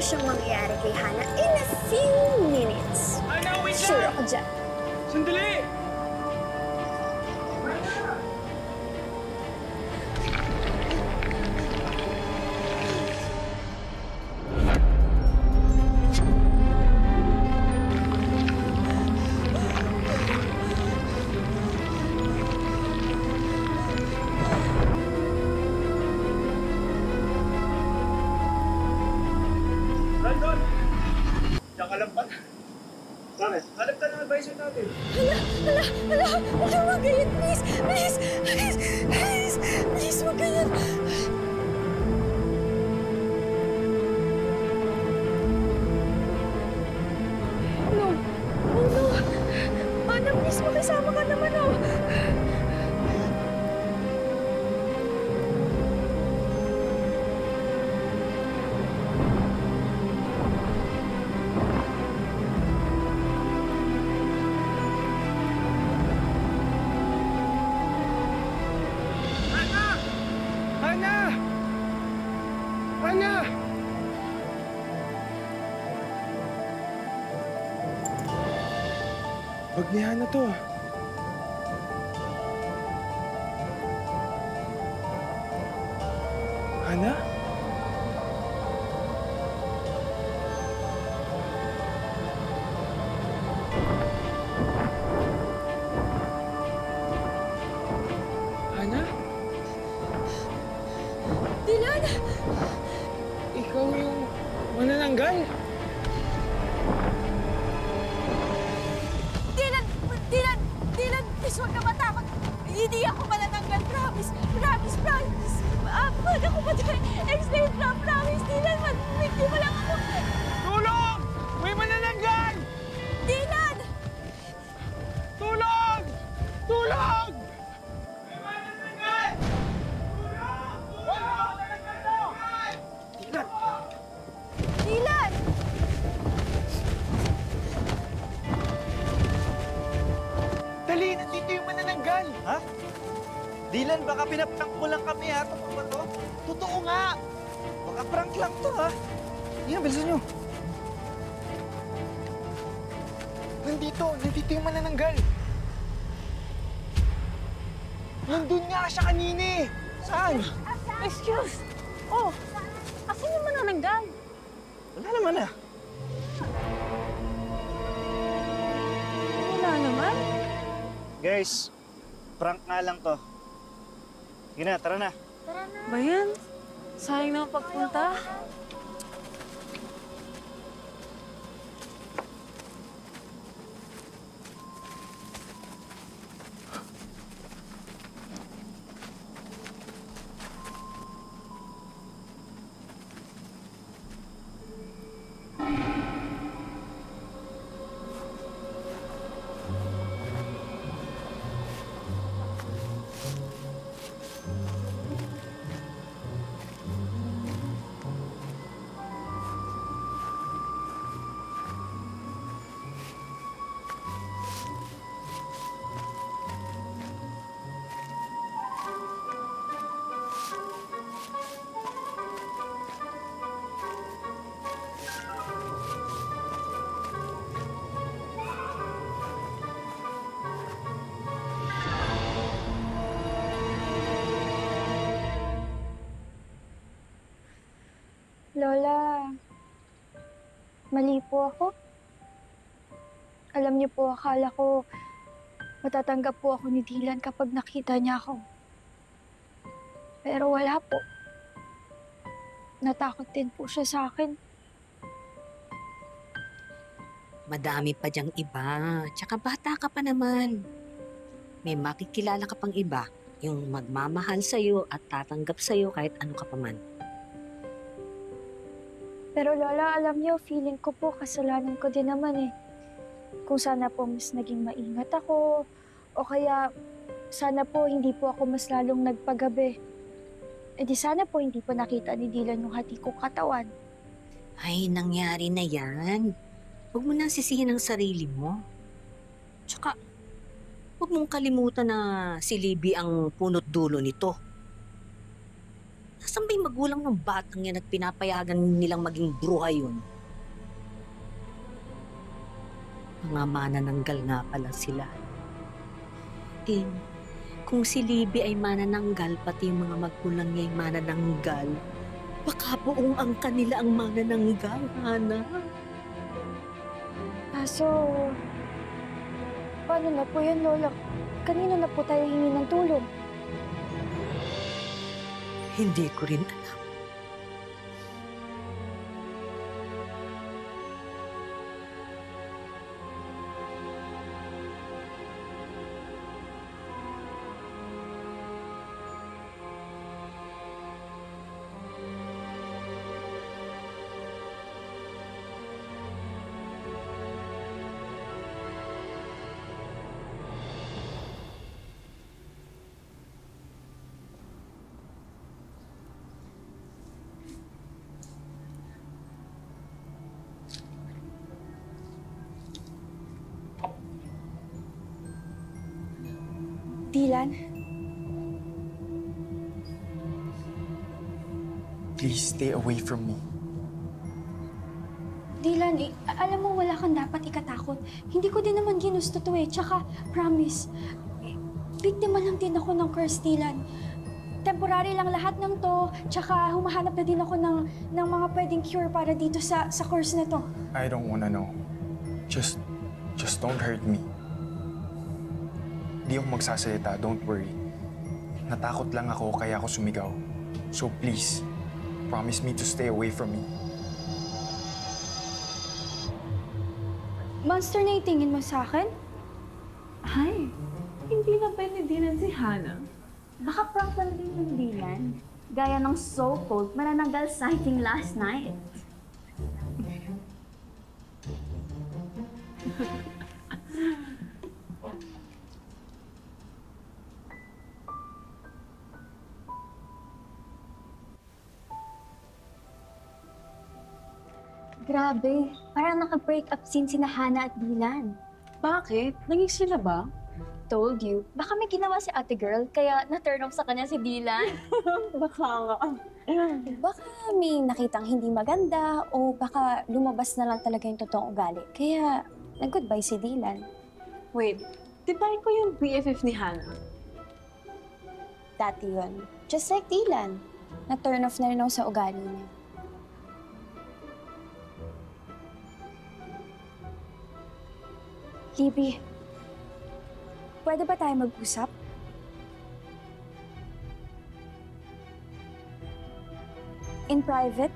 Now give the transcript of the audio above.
siyang mangyayari kay Hana in a few minutes. Hana, wait Sure lang! ako dyan. Sandali! Brandon! Diyan ka lang pa. Bakit? Hanap ka ng advisor natin. Hala! Huwag kang magayon, please! Please, huwag ganyan! No! Oh no! Ana, please, makisama ka naman, oh! Hana! Hana! Wag ni Hana to. Hana? Hana? Dylan! Ikaw yung manananggal? Dylan! Please, huwag ka matakot! Hindi ako manananggal, promise! Pwede ko ba dyan? Explain, promise! Dylan, hindi mo lang ako! Tulong! May manananggal! Dylan! Tulong! Tulong! May manananggal! Tulong! Tulong! Dylan! Dali! Nandito yung manananggal! Ha? Dylan, baka pinaprank mo lang kami ha. Totoo ba to? Totoo nga! Baka prank lang to ha. Yan, bilisan nyo. Nandito yung manananggal. Nandun nga siya kanina eh. Saan? Excuse! Oh, asan yung manananggal? Wala naman ah. Wala naman. Guys, prank nga lang to. Sige na, tara na. Ba yan? Sayang naman pagpunta. Lola, mali po ako. Alam niyo po, akala ko matatanggap po ako ni Dylan kapag nakita niya ako. Pero wala po. Natakot din po siya sa akin. Madami pa diyang iba. Tsaka bata ka pa naman. May makikilala ka pang iba, yung magmamahal sa'yo at tatanggap sa'yo kahit ano ka pa man. Pero Lola, alam niyo, feeling ko po kasalanan ko din naman eh. Kung sana po mas naging maingat ako, o kaya sana po hindi po ako mas lalong nagpagabi. E di sana po hindi pa nakita ni Dylan yung hati kong katawan. Ay, nangyari na yan. Huwag mo nang sisihin ang sarili mo. Tsaka, huwag mong kalimutan na si Libby ang punot dulo nito. Nasaan ba yung magulang ng batang yan at pinapayagan nilang maging bruha yun? Mga manananggal nga pala sila. Eh, kung si Libby ay manananggal, pati yung mga magulang niya ay manananggal, baka buong ang kanila ang manananggal, Hana. So, paano na po yun, Lola? Kanino na po tayo hingi ng tulong? Hindi ko rin alam. Dylan, Please stay away from me. Dylan, alam mo wala kang dapat ikatakot. Hindi ko din naman ginusto to eh. Tsaka, promise, biktima lang din ako ng curse, Dylan. Temporary lang lahat ng to, tsaka humahanap na din ako ng mga pwedeng cure para dito sa curse na to. I don't wanna know. Just don't hurt me. Di ako magsasalita, don't worry. Natakot lang ako kaya ako sumigaw. So please, promise me to stay away from me. Monster na itingin mo sa akin? Ay, hindi na pwede Dylan si Hana. Baka prank lang din yung Dylan. Gaya ng so-called manananggal sighting last night. Grabe, parang naka-break up scene sina Hana at Dylan. Bakit? Naging sila ba? Told you, baka may ginawa si ate girl, kaya na-turn off sa kanya si Dylan. Baka nga. Baka may nakitang hindi maganda o baka lumabas na lang talaga yung totoong ugali. Kaya nag-goodbye si Dylan. Wait, di ba ko yung BFF ni Hana? Dati yun. Just like Dylan. Na-turn off na rin ako sa ugali niya. Libby, pwede ba tayo mag-usap? In private?